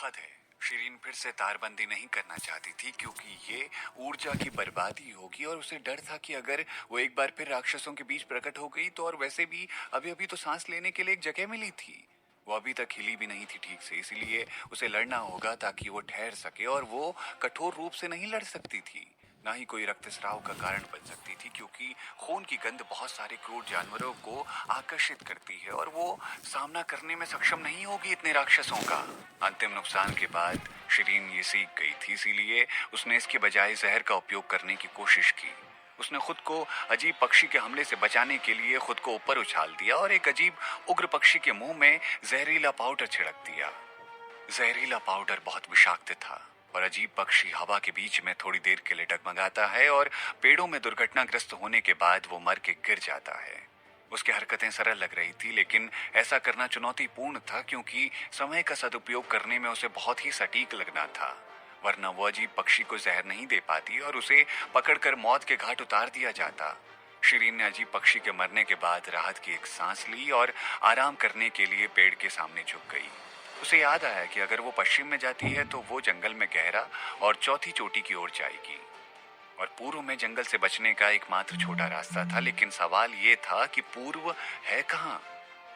हद है। शिरीन फिर से तारबंदी नहीं करना चाहती थी क्योंकि ये ऊर्जा की बर्बादी होगी और उसे डर था कि अगर वो एक बार फिर राक्षसों के बीच प्रकट हो गई तो। और वैसे भी अभी अभी तो सांस लेने के लिए एक जगह मिली थी। वो अभी तक हिली भी नहीं थी ठीक से, इसीलिए उसे लड़ना होगा ताकि वो ठहर सके। और वो कठोर रूप से नहीं लड़ सकती थी, ना ही कोई रक्तस्राव का कारण बन सकती थी, क्योंकि खून की गंध बहुत सारे क्रूर जानवरों को आकर्षित करती है और वो सामना करने में सक्षम नहीं होगी इतने राक्षसों का। अंतिम नुकसान के बाद शिरीन ये सीख गई थी, इसीलिए उसने इसके बजाय जहर का उपयोग करने की कोशिश की। उसने खुद को अजीब पक्षी के हमले से बचाने के लिए खुद को ऊपर उछाल दिया और एक अजीब उग्र पक्षी के मुंह में जहरीला पाउडर छिड़क दिया। जहरीला पाउडर बहुत विषाक्त था और अजीब पक्षी हवा के बीच में थोड़ी देर के लिए डगमगाता है और पेड़ों में दुर्घटनाग्रस्त होने के बाद वो मर के गिर जाता है। उसकी हरकतें सरल लग रही थी, लेकिन ऐसा करना चुनौतीपूर्ण था क्योंकि समय का सदुपयोग करने में उसे बहुत ही सटीक लगना था, वरना वो अजीब पक्षी को जहर नहीं दे पाती और उसे पकड़कर मौत के घाट उतार दिया जाता। शिरीन ने अजीब पक्षी के मरने के बाद राहत की एक सांस ली और आराम करने के लिए पेड़ के सामने झुक गई। उसे याद आया कि अगर वो पश्चिम में जाती है तो वो जंगल में गहरा और चौथी चोटी की ओर जाएगी और पूर्व में जंगल से बचने का एकमात्र छोटा रास्ता था। लेकिन सवाल ये था कि पूर्व है कहाँ।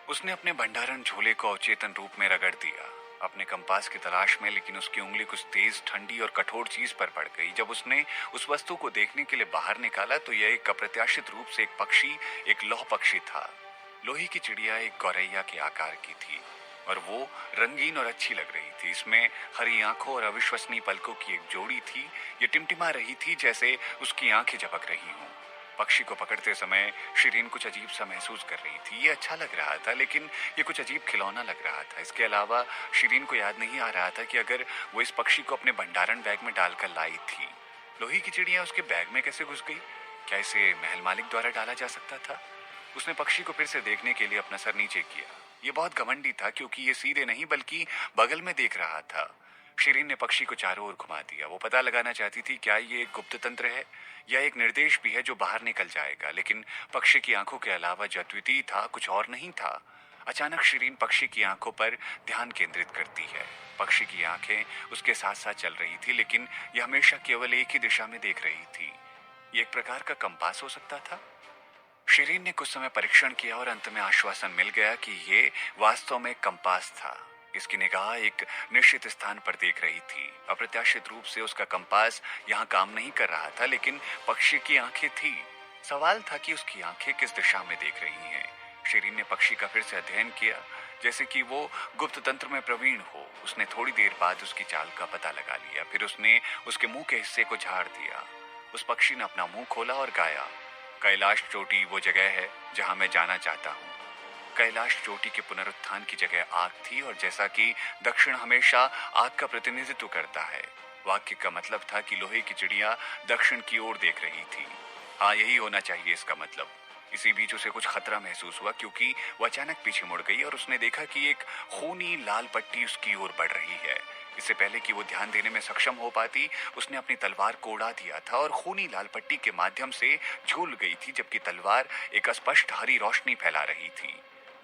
उसने अपने भंडारण झोले को अवचेतन रूप में रगड़ दिया अपने कंपास की तलाश में, लेकिन उसकी उंगली कुछ तेज, ठंडी और कठोर चीज पर पड़ गई। जब उसने उस वस्तु को देखने के लिए बाहर निकाला तो यह एक अप्रत्याशित रूप से एक पक्षी, एक लौह पक्षी था। लोहे की चिड़िया एक गौरैया के आकार की थी और वो रंगीन और अच्छी लग रही थी। इसमें हरी आंखों और अविश्वसनीय पलकों की एक जोड़ी थी। ये टिमटिमा रही थी जैसे उसकी आंखें झपक रही हों। पक्षी को पकड़ते समय शिरीन कुछ अजीब सा महसूस कर रही थी। ये अच्छा लग रहा था, लेकिन ये कुछ अजीब खिलौना लग रहा था। इसके अलावा शिरीन को याद नहीं आ रहा था कि अगर वो इस पक्षी को अपने भंडारण बैग में डालकर लाई थी, लोहे की चिड़िया उसके बैग में कैसे घुस गई? क्या इसे महल मालिक द्वारा डाला जा सकता था? उसने पक्षी को फिर से देखने के लिए अपना सर नीचे किया। ये बहुत घमंडी था क्योंकि ये सीधे नहीं बल्कि बगल में देख रहा था। शिरीन ने पक्षी को चारों ओर घुमा दिया। वो पता लगाना चाहती थी क्या ये एक गुप्त तंत्र है या एक निर्देश भी है जो बाहर निकल जाएगा, लेकिन पक्षी की आंखों के अलावा जो अद्वितीय था कुछ और नहीं था। अचानक शिरीन पक्षी की आंखों पर ध्यान केंद्रित करती है। पक्षी की आंखें उसके साथ साथ चल रही थी, लेकिन यह हमेशा केवल एक ही दिशा में देख रही थी। ये एक प्रकार का कंपास हो सकता था। शिरीन ने कुछ समय परीक्षण किया और अंत में आश्वासन मिल गया कि ये वास्तव में कंपास था। इसकी निगाह एक निश्चित स्थान पर देख रही थी। अप्रत्याशित रूप से उसका कंपास यहाँ काम नहीं कर रहा था, लेकिन पक्षी की आंखें थी। सवाल था कि उसकी आंखें किस दिशा में देख रही हैं। शिरीन ने पक्षी का फिर से अध्ययन किया जैसे कि वो गुप्त तंत्र में प्रवीण हो। उसने थोड़ी देर बाद उसकी चाल का पता लगा लिया। फिर उसने उसके मुंह के हिस्से को झाड़ दिया। उस पक्षी ने अपना मुंह खोला और गाया, कैलाश चोटी वो जगह है जहां मैं जाना चाहता हूँ। कैलाश चोटी के पुनरुत्थान की जगह आग थी और जैसा कि दक्षिण हमेशा आग का प्रतिनिधित्व करता है, वाक्य का मतलब था कि लोहे की चिड़िया दक्षिण की ओर देख रही थी। हाँ, यही होना चाहिए इसका मतलब। इसी बीच उसे कुछ खतरा महसूस हुआ क्योंकि वो अचानक पीछे मुड़ गई और उसने देखा कि एक खूनी लाल पट्टी उसकी ओर बढ़ रही है। इससे पहले कि वो ध्यान देने में सक्षम हो पाती, उसने अपनी तलवार को उड़ा दिया था और खूनी लाल पट्टी के माध्यम से झूल गई थी, जबकि तलवार एक अस्पष्ट हरी रोशनी फैला रही थी।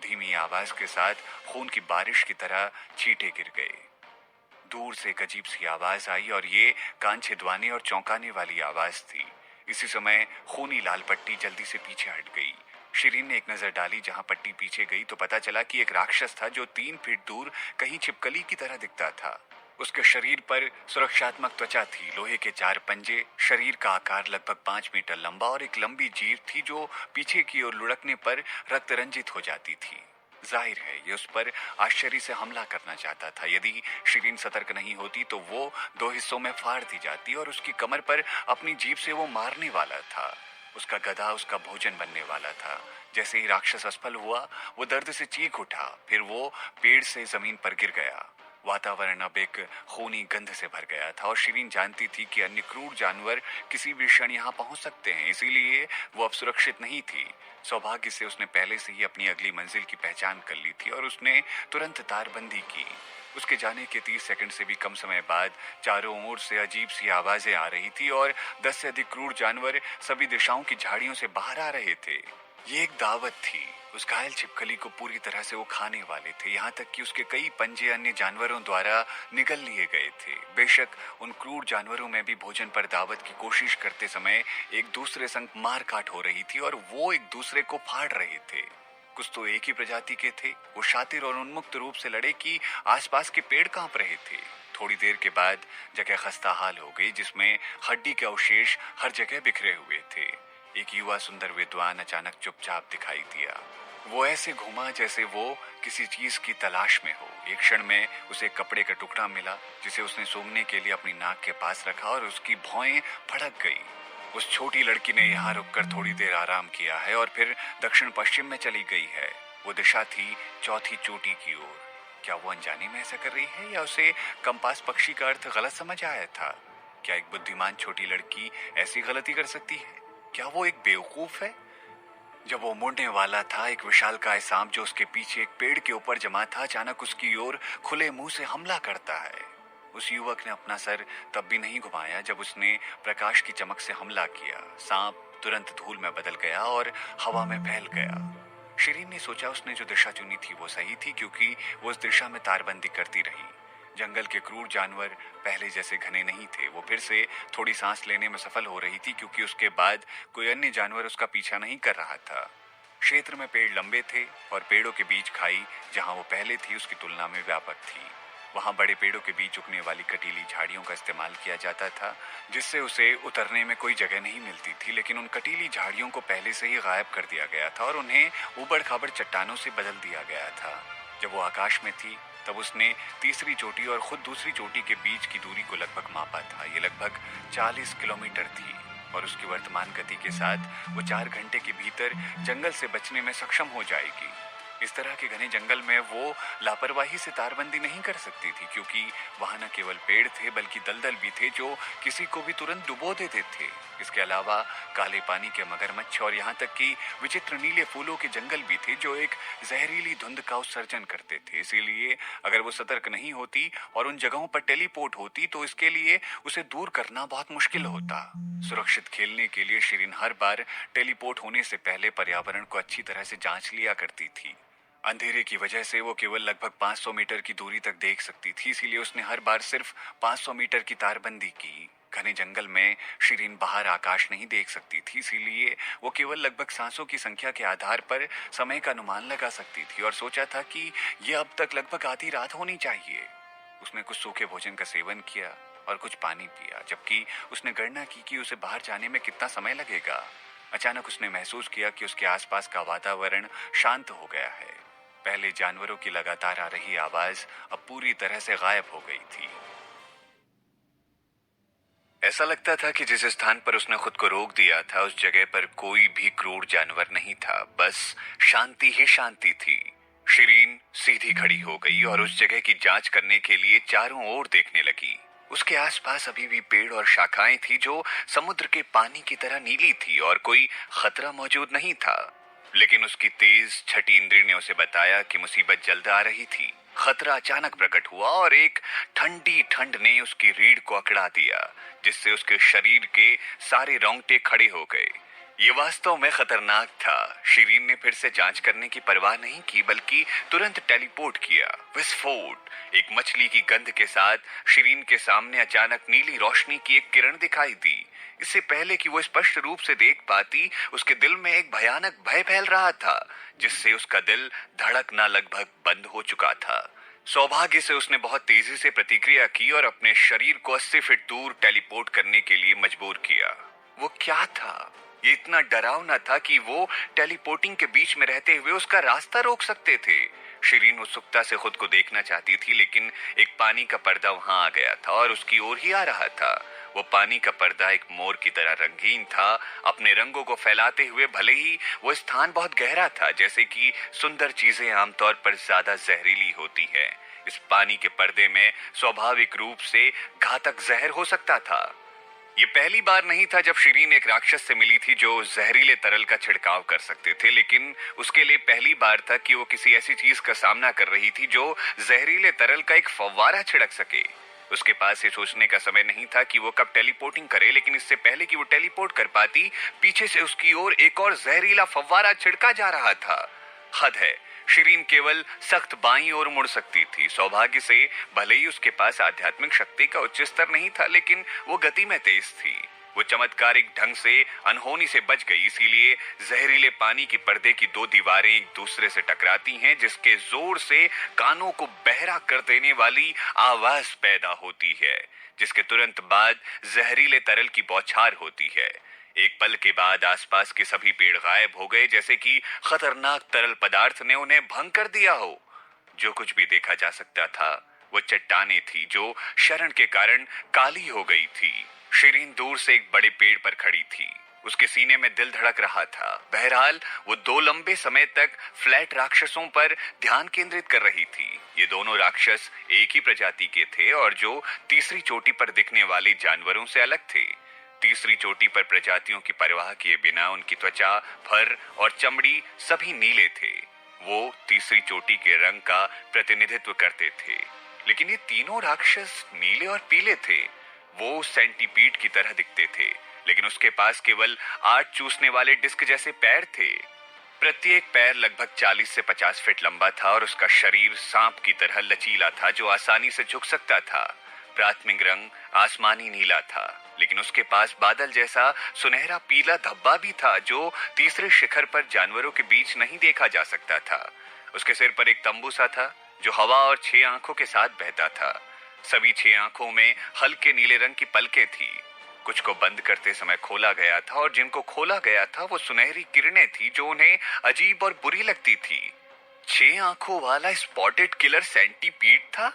धीमी आवाज के साथ खून की बारिश की तरह छींटे गिर गए। दूर से एक अजीब सी आवाज आई और ये कान छिदवाने और चौंकाने वाली आवाज थी। इसी समय खूनी लाल पट्टी जल्दी से पीछे हट गई। शिरीन ने एक नजर डाली जहां पट्टी पीछे गई तो पता चला कि एक राक्षस था जो 3 फीट दूर कहीं छिपकली की तरह दिखता था। उसके शरीर पर सुरक्षात्मक त्वचा थी, लोहे के 4 पंजे, शरीर का आकार लगभग 5 मीटर लंबा और एक लंबी जीभ थी जो पीछे की ओर लुढ़कने पर रक्त रंजित हो जाती थी। जाहिर है ये उस पर आश्चर्य से हमला करना चाहता था। यदि शिरीन सतर्क नहीं होती तो वो 2 हिस्सों में फाड़ दी जाती और उसकी कमर पर अपनी जीभ से वो मारने वाला था। उसका गधा उसका भोजन बनने वाला था। जैसे ही राक्षस असफल हुआ, वो दर्द से चीख उठा। फिर वो पेड़ से जमीन पर गिर गया। वातावरण अब एक खूनी गंध से भर गया था और शिरीन जानती थी कि अन्य क्रूर जानवर किसी भी क्षण यहाँ पहुंच सकते हैं, इसीलिए वो अब सुरक्षित नहीं थी। सौभाग्य से उसने पहले से ही अपनी अगली मंजिल की पहचान कर ली थी और उसने तुरंत तारबंदी की। उसके जाने के 30 सेकंड से भी कम समय बाद चारों ओर से अजीब सी आवाजें आ रही थी और 10 से अधिक क्रूर जानवर सभी दिशाओं की झाड़ियों से बाहर आ रहे थे। ये एक दावत थी। उस घायल छिपकली को पूरी तरह से वो खाने वाले थे, यहाँ तक कि उसके कई पंजे अन्य जानवरों द्वारा निगल लिए गए थे। बेशक उन क्रूर जानवरों में भी भोजन पर दावत की कोशिश करते समय एक दूसरे संग मार काट हो रही थी और वो एक दूसरे को फाड़ रहे थे। कुछ तो एक ही प्रजाति के थे। वो शातिर और उन्मुक्त रूप से लड़े कि आसपास के पेड़ कांप रहे थे। थोड़ी देर के बाद जगह खस्ता हाल हो गई, जिसमें हड्डी के अवशेष हर जगह बिखरे हुए थे। एक युवा सुंदर विद्वान अचानक चुपचाप दिखाई दिया। वो ऐसे घूमा जैसे वो किसी चीज की तलाश में हो। एक क्षण में उसे एक कपड़े का टुकड़ा मिला, जिसे उसने सूंघने के लिए अपनी नाक के पास रखा और उसकी भौएं फड़क गई। उस छोटी लड़की ने यहाँ रुककर थोड़ी देर आराम किया है और फिर दक्षिण पश्चिम में चली गई है। वो दिशा थी चौथी चोटी की ओर। क्या वो अनजाने में ऐसा कर रही है या उसे कंपास पक्षी का अर्थ गलत समझ आया था? क्या एक बुद्धिमान छोटी लड़की ऐसी गलती कर सकती है? क्या वो एक बेवकूफ है? जब वो मुड़ने वाला था, एक विशालकाय सांप जो उसके पीछे एक पेड़ के ऊपर जमा था अचानक उसकी ओर खुले मुंह से हमला करता है। उस युवक ने अपना सर तब भी नहीं घुमाया जब उसने प्रकाश की चमक से हमला किया। सांप तुरंत धूल में बदल गया और हवा में फैल गया। शिरीन ने सोचा उसने जो दिशा चुनी थी वो सही थी, क्योंकि वो उस दिशा में तारबंदी करती रही। जंगल के क्रूर जानवर पहले जैसे घने नहीं थे। वो फिर से थोड़ी सांस लेने में सफल हो रही थी, क्योंकि उसके बाद कोई अन्य जानवर उसका पीछा नहीं कर रहा था। क्षेत्र में पेड़ लंबे थे और पेड़ों के बीच खाई जहां वो पहले थी उसकी तुलना में व्यापक थी। वहां बड़े पेड़ों के बीच उगने वाली कटीली झाड़ियों का इस्तेमाल किया जाता था, जिससे उसे उतरने में कोई जगह नहीं मिलती थी। लेकिन उन कटीली झाड़ियों को पहले से ही गायब कर दिया गया था और उन्हें ऊबड़ खाबड़ चट्टानों से बदल दिया गया था। जब वो आकाश में थी तब उसने तीसरी चोटी और खुद दूसरी चोटी के बीच की दूरी को लगभग मापा था। ये लगभग 40 किलोमीटर थी और उसकी वर्तमान गति के साथ वो 4 घंटे के भीतर जंगल से बचने में सक्षम हो जाएगी। इस तरह के घने जंगल में वो लापरवाही से तारबंदी नहीं कर सकती थी, क्योंकि वहां न केवल पेड़ थे बल्कि दलदल भी थे जो किसी को भी तुरंत डुबो देते थे। इसके अलावा काले पानी के मगरमच्छ और यहाँ तक कि विचित्र नीले फूलों के जंगल भी थे जो एक जहरीली धुंध का उत्सर्जन करते थे। इसीलिए अगर वो सतर्क नहीं होती और उन जगहों पर टेलीपोर्ट होती तो इसके लिए उसे दूर करना बहुत मुश्किल होता। सुरक्षित खेलने के लिए शिरीन हर बार टेलीपोर्ट होने से पहले पर्यावरण को अच्छी तरह से जांच लिया करती थी। अंधेरे की वजह से वो केवल लगभग 500 मीटर की दूरी तक देख सकती थी, इसीलिए उसने हर बार सिर्फ 500 मीटर की तारबंदी की। घने जंगल में शिरीन बाहर आकाश नहीं देख सकती थी, इसीलिए वो केवल लगभग सांसों की संख्या के आधार पर समय का अनुमान लगा सकती थी और सोचा था कि यह अब तक लगभग आधी रात होनी चाहिए। उसने कुछ सूखे भोजन का सेवन किया और कुछ पानी पिया, जबकि उसने गणना की कि उसे बाहर जाने में कितना समय लगेगा। अचानक उसने महसूस किया कि उसके आसपास का वातावरण शांत हो गया है। पहले जानवरों की लगातार आ रही आवाज अब पूरी तरह से गायब हो गई थी। ऐसा लगता था कि जिस स्थान पर उसने खुद को रोक दिया था उस जगह पर कोई भी क्रूर जानवर नहीं था, बस शांति ही शांति थी। शिरीन सीधी खड़ी हो गई और उस जगह की जांच करने के लिए चारों ओर देखने लगी। उसके आसपास अभी भी पेड़ और शाखाएं थी जो समुद्र के पानी की तरह नीली थी और कोई खतरा मौजूद नहीं था। लेकिन उसकी तेज छठी इंद्री ने उसे बताया कि मुसीबत जल्द आ रही थी। खतरा अचानक प्रकट हुआ और एक ठंडी ठंड ने उसकी रीढ़ को अकड़ा दिया, जिससे उसके शरीर के सारे रोंगटे खड़े हो गए। ये वास्तव में खतरनाक था। शिरीन ने फिर से जांच करने की परवाह नहीं की, बल्कि तुरंत टेलीपोर्ट किया। विस्फोट! एक मछली की गंध के साथ शिरीन के सामने अचानक नीली रोशनी की एक किरण दिखाई दी। इससे पहले कि वो स्पष्ट रूप से देख पाती, उसके दिल में एक भयानक भय फैल रहा था, जिससे उसका दिल धड़कना लगभग बंद हो चुका था। सौभाग्य से उसने बहुत तेजी से प्रतिक्रिया की और अपने शरीर को 80 फीट दूर टेलीपोर्ट करने के लिए मजबूर किया। वो क्या था? ये इतना डरावना था कि वो टेलीपोर्टिंग के बीच में रहते हुए उसका रास्ता रोक सकते थे। शिरीन उत्सुकता से खुद को देखना चाहती थी, लेकिन एक पानी का पर्दा वहां आ गया था और उसकी ओर ही आ रहा था। वो पानी का पर्दा एक मोर की तरह रंगीन था, अपने रंगों को फैलाते हुए। भले ही वो स्थान बहुत गहरा था, जैसे कि सुंदर चीजें आमतौर पर ज्यादा जहरीली होती है, इस पानी के पर्दे में स्वाभाविक रूप से घातक जहर हो सकता था। ये पहली बार नहीं था जब शिरीन एक राक्षस से मिली थी जो जहरीले तरल का छिड़काव कर सकते थे, लेकिन उसके लिए पहली बार था कि वो किसी ऐसी चीज का सामना कर रही थी जो जहरीले तरल का एक फव्वारा छिड़क सके। उसके पास ये सोचने का समय नहीं था कि वो कब टेलीपोर्टिंग करे, लेकिन इससे पहले कि वो टेलीपोर्ट कर पाती, पीछे से उसकी ओर एक और जहरीला फव्वारा छिड़का जा रहा था। हद है, शिरीन केवल सख्त बाईं ओर मुड़ सकती थी। सौभाग्य से भले ही उसके पास आध्यात्मिक शक्ति का उच्च स्तर नहीं था, लेकिन वो गति में तेज थी। वो चमत्कारिक ढंग से अनहोनी से बच गई। इसीलिए जहरीले पानी की पर्दे की दो दीवारें एक दूसरे से टकराती हैं, जिसके जोर से कानों को बहरा कर देने वाली आवाज पैदा होती है, जिसके तुरंत बाद जहरीले तरल की बौछार होती है। एक पल के बाद आसपास के सभी पेड़ गायब हो गए, जैसे कि खतरनाक तरल पदार्थ ने उन्हें भंग कर दिया हो। जो कुछ भी देखा जा सकता था वो चट्टाने थी जो शरण के कारण काली हो गई थी। शिरीन दूर से एक बड़े पेड़ पर खड़ी थी। उसके सीने में दिल धड़क रहा था। बहरहाल वो दो लंबे समय तक फ्लैट राक्षसों पर ध्यान केंद्रित कर रही थी। ये दोनों राक्षस एक ही प्रजाति के थे और जो तीसरी चोटी पर दिखने वाले जानवरों से अलग थे। तीसरी चोटी पर प्रजातियों की परवाह किए बिना उनकी त्वचा, फर और चमड़ी सभी नीले थे। वो तीसरी चोटी के रंग का प्रतिनिधित्व करते थे। लेकिन ये तीनों राक्षस नीले और पीले थे। वो सेंटीपीड की तरह दिखते थे, लेकिन उसके पास केवल 8 चूसने वाले डिस्क जैसे पैर थे। प्रत्येक पैर लगभग 40 से 50 फीट लंबा था और उसका शरीर सांप की तरह लचीला था जो आसानी से झुक सकता था। प्राथमिक रंग आसमानी नीला था, लेकिन उसके पास बादल जैसा सुनहरा पीला धब्बा भी था जो तीसरे शिखर पर जानवरों के बीच नहीं देखा जा सकता था। उसके सिर पर एक तंबू सा था जो हवा और 6 आंखों के साथ बहता था। सभी 6 आंखों में हल्के नीले रंग की पलकें थी। कुछ को बंद करते समय खोला गया था और जिनको खोला गया था वो सुनहरी किरणें थी जो उन्हें अजीब और बुरी लगती थी। 6 आंखों वाला स्पॉटेड किलर सेंटीपीड था।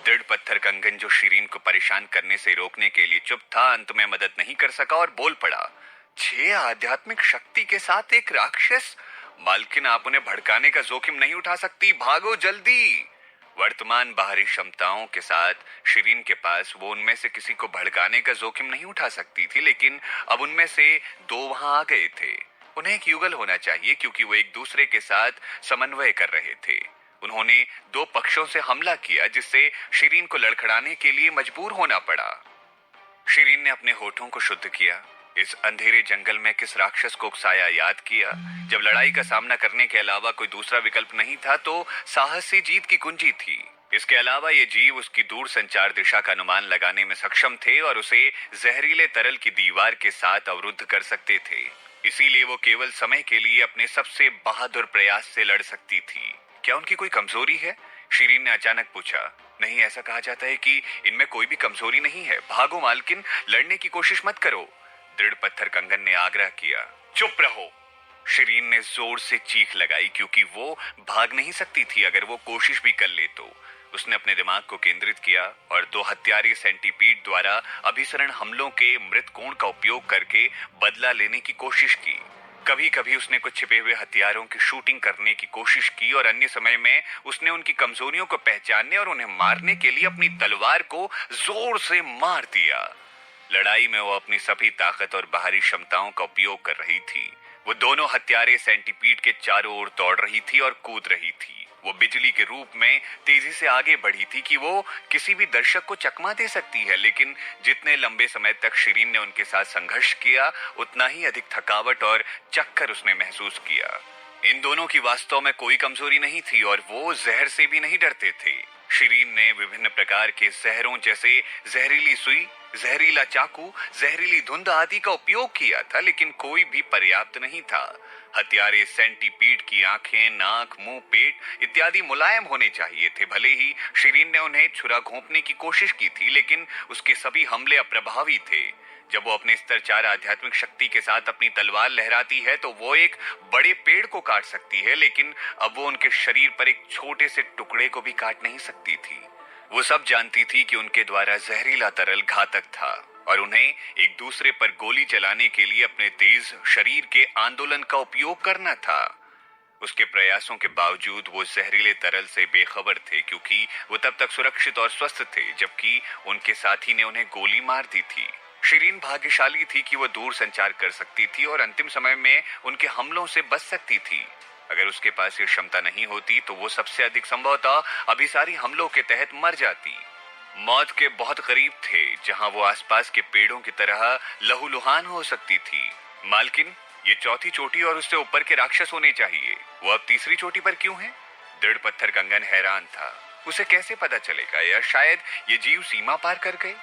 दृढ़ पत्थर कंगन जो शिरीन को परेशान करने से रोकने के लिए चुप था, अंत में मदद नहीं कर सका और बोल पड़ा, 6 आध्यात्मिक शक्ति के साथ एक राक्षस? मालकिन, आप उन्हें भड़काने का जोखिम नहीं उठा सकती, भागो जल्दी। वर्तमान बाहरी क्षमताओं के साथ शिरीन के पास वो उनमें से किसी को भड़काने का जोखिम नहीं उठा सकती थी, लेकिन अब उनमें से 2 वहां आ गए थे। उन्हें एक युगल होना चाहिए क्योंकि वो एक दूसरे के साथ समन्वय कर रहे थे। उन्होंने 2 पक्षों से हमला किया, जिससे शिरीन को लड़खड़ाने के लिए मजबूर होना पड़ा। शिरीन ने अपने होठों को शुद्ध किया। इस अंधेरे जंगल में किस राक्षस को उकसाया याद किया। जब लड़ाई का सामना करने के अलावा कोई दूसरा विकल्प नहीं था तो साहस से जीत की कुंजी थी। इसके अलावा ये जीव उसकी दूर संचार दिशा का अनुमान लगाने में सक्षम थे और उसे जहरीले तरल की दीवार के साथ अवरुद्ध कर सकते थे। इसीलिए वो केवल समय के लिए अपने सबसे बहादुर प्रयास से लड़ सकती थी। क्या उनकी कोई कमजोरी है? शिरीन ने अचानक पूछा। नहीं, ऐसा कहा जाता है कि इनमें कोई भी कमजोरी नहीं है। भागो मालकिन, लड़ने की कोशिश मत करो। दृढ़ पत्थर कंगन ने आग्रह किया। चुप रहो। शिरीन ने जोर से चीख लगाई क्योंकि वो भाग नहीं सकती थी। अगर वो कोशिश भी कर ले तो। उसने अपने दिमाग को केंद्रित किया और 2 हत्यारे सेंटीपीड द्वारा अभिसरण हमलों के मृत कोण का उपयोग करके बदला लेने की कोशिश की। कभी कभी उसने कुछ छिपे हुए हथियारों की शूटिंग करने की कोशिश की और अन्य समय में उसने उनकी कमजोरियों को पहचानने और उन्हें मारने के लिए अपनी तलवार को जोर से मार दिया। लड़ाई में वो अपनी सभी ताकत और बाहरी क्षमताओं का उपयोग कर रही थी। वो दोनों हत्यारे सेंटीपीड के चारों ओर दौड़ रही थी और कूद रही थी। वो बिजली के रूप में तेजी से आगे बढ़ी थी कि वो किसी भी दर्शक को चकमा दे सकती है, लेकिन जितने लंबे समय तक शिरीन ने उनके साथ संघर्ष किया, उतना ही अधिक थकावट और चक्कर उसने महसूस किया। इन दोनों की वास्तव में कोई कमजोरी नहीं थी और वो जहर से भी नहीं डरते थे। शिरीन ने विभिन्न प्रकार के जहरों जैसे जहरीली सुई, जहरीला चाकू, जहरीली धुंध आदि का उपयोग किया था, लेकिन कोई भी पर्याप्त नहीं था। हत्यारे सेंटीपीड की आंखें, नाक, मुंह, पेट इत्यादि मुलायम होने चाहिए थे। भले ही शिरीन ने उन्हें छुरा घोंपने की कोशिश की थी, लेकिन उसके सभी हमले अप्रभावी थे। जब वो अपने स्तर 4 आध्यात्मिक शक्ति के साथ अपनी तलवार लहराती है तो वो एक बड़े पेड़ को काट सकती है, लेकिन अब वो उनके शरीर पर एक छोटे से टुकड़े को भी काट नहीं सकती थी। वो सब जानती थी कि उनके द्वारा जहरीला तरल घातक था और उन्हें एक दूसरे पर गोली चलाने के लिए अपने तेज शरीर के आंदोलन का उपयोग करना था। उसके प्रयासों के बावजूद वो जहरीले तरल से बेखबर थे क्योंकि वो तब तक सुरक्षित और स्वस्थ थे, जबकि उनके साथी ने उन्हें गोली मार दी थी। शिरीन भाग्यशाली थी कि वो दूर संचार कर सकती थी और अंतिम समय में उनके हमलों से बच सकती थी। अगर उसके पास ये क्षमता नहीं होती तो वो सबसे अधिक संभवतः अभिसारी हमलों के तहत मर जाती। मौत के बहुत करीब थे, जहां वो आसपास के पेड़ों की तरह लहूलुहान हो सकती थी। मालकिन, ये चौथी चोटी और उससे ऊपर के राक्षस होने चाहिए। वो अब तीसरी चोटी पर क्यों है? दृढ़ पत्थर कंगन हैरान था। उसे कैसे पता चलेगा, या शायद ये जीव सीमा पार कर गए?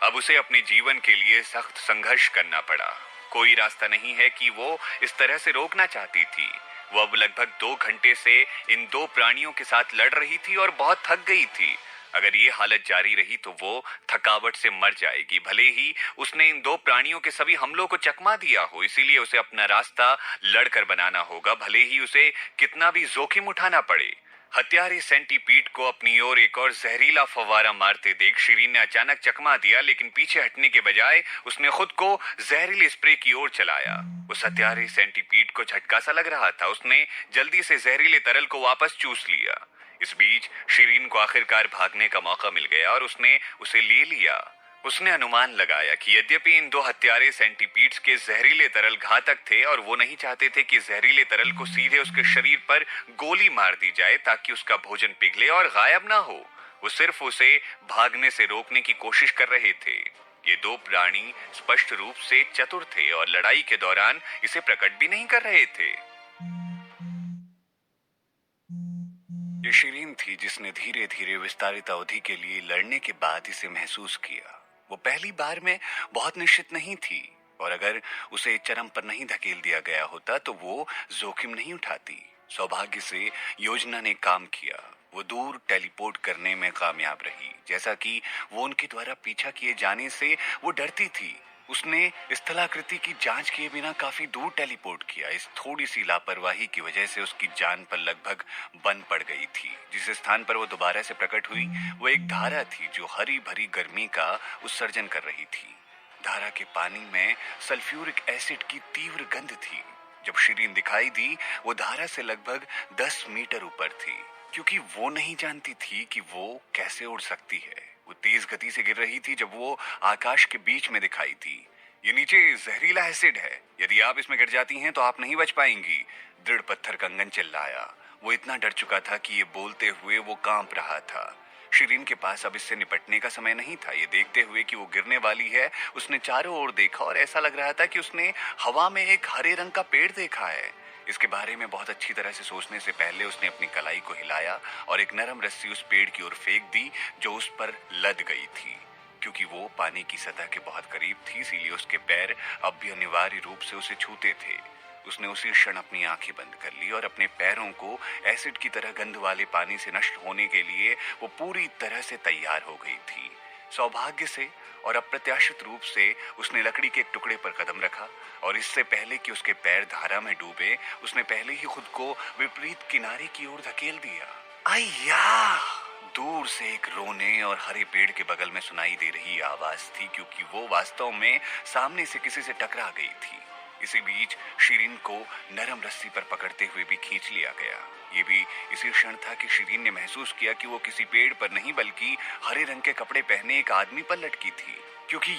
अब उसे अपने जीवन के लिए सख्त संघर्ष करना पड़ा। कोई रास्ता नहीं है कि वो इस तरह से रोकना चाहती थी। वो अब लगभग 2 घंटे से इन दो प्राणियों के साथ लड़ रही थी और बहुत थक गई थी। अगर ये हालत जारी रही तो वो थकावट से मर जाएगी। भले ही उसने इन दो प्राणियों के सभी हमलों को चकमा दिया हो, इसीलिए उसे अपना रास्ता लड़कर बनाना होगा, भले ही उसे कितना भी जोखिम उठाना पड़े। हत्यारे सेंटीपीड को अपनी ओर एक और जहरीला फव्वारा मारते देख शिरीन ने अचानक चकमा दिया, लेकिन पीछे हटने के बजाय उसने खुद को जहरीले स्प्रे की ओर चलाया। उस हत्यारे सेंटीपीड को झटका सा लग रहा था। उसने जल्दी से जहरीले तरल को वापस चूस लिया। इस बीच शिरीन को आखिरकार भागने का मौका मिल गया और उसने उसे ले लिया। उसने अनुमान लगाया कि यद्यपि इन दो हत्यारे सेंटीपीड्स के जहरीले तरल घातक थे और वो नहीं चाहते थे कि जहरीले तरल को सीधे उसके शरीर पर गोली मार दी जाए ताकि उसका भोजन पिघले और गायब ना हो। वो सिर्फ उसे भागने से रोकने की कोशिश कर रहे थे। ये दो प्राणी स्पष्ट रूप से चतुर थे और लड़ाई के दौरान इसे प्रकट भी नहीं कर रहे थे। ये शिरीन थी जिसने धीरे धीरे विस्तारित अवधि के लिए लड़ने के बाद इसे महसूस किया। वो पहली बार में बहुत निश्चित नहीं थी, और अगर उसे चरम पर नहीं धकेल दिया गया होता तो वो जोखिम नहीं उठाती। सौभाग्य से योजना ने काम किया। वो दूर टेलीपोर्ट करने में कामयाब रही। जैसा कि वो उनके द्वारा पीछा किए जाने से वो डरती थी, उसने स्थलाकृति की जांच किए बिना काफी दूर टेलीपोर्ट किया। इस थोड़ी सी लापरवाही की वजह से उसकी जान पर लगभग बन पड़ गई थी। जिस स्थान पर वो दोबारा से प्रकट हुई वो एक धारा थी जो हरी भरी गर्मी का उत्सर्जन कर रही थी। धारा के पानी में सल्फ्यूरिक एसिड की तीव्र गंध थी। जब शिरीन दिखाई दी वो धारा से लगभग 10 मीटर ऊपर थी, क्योंकि वो नहीं जानती थी कि वो कैसे उड़ सकती है। वो तेज गति से गिर रही थी जब वो आकाश के बीच में दिखाई थी। ये नीचे जहरीला एसिड है, यदि आप इसमें गिर जाती हैं तो आप नहीं बच पाएंगी, दृढ़ पत्थर कंगन चिल्लाया। वो इतना डर चुका था कि ये बोलते हुए वो कांप रहा था। शिरीन के पास अब इससे निपटने का समय नहीं था। ये देखते हुए कि वो गिरने वाली है, उसने चारों ओर देखा और ऐसा लग रहा था कि उसने हवा में एक हरे रंग का पेड़ देखा है। इसके बारे में बहुत अच्छी तरह से सोचने से पहले उसने अपनी कलाई को हिलाया और एक नरम रस्सी उस पेड़ की ओर फेंक दी जो उस पर लद गई थी। क्योंकि वो पानी की सतह के बहुत करीब थी, इसीलिए उसके पैर अब भी अनिवार्य रूप से उसे छूते थे। उसने उसी क्षण अपनी आंखें बंद कर ली और अपने पैरों को एसिड की तरह गंध वाले पानी से नष्ट होने के लिए वो पूरी तरह से तैयार हो गई थी। सौभाग्य से और अप्रत्याशित रूप से उसने लकड़ी के एक टुकड़े पर कदम रखा और इससे पहले कि उसके पैर धारा में डूबे उसने पहले ही खुद को विपरीत किनारे की ओर धकेल दिया। अय्या! दूर से एक रोने और हरे पेड़ के बगल में सुनाई दे रही आवाज थी, क्योंकि वो वास्तव में सामने से किसी से टकरा गई थी। इसी बीच शिरीन को नरम रस्सी पर पकड़ते हुए भी खींच लिया गया। ये भी इसी क्षण था कि शिरीन ने महसूस किया कि वो किसी पेड़ पर नहीं बल्कि हरे रंग के कपड़े पहने एक आदमी पर लटकी थी, क्योंकि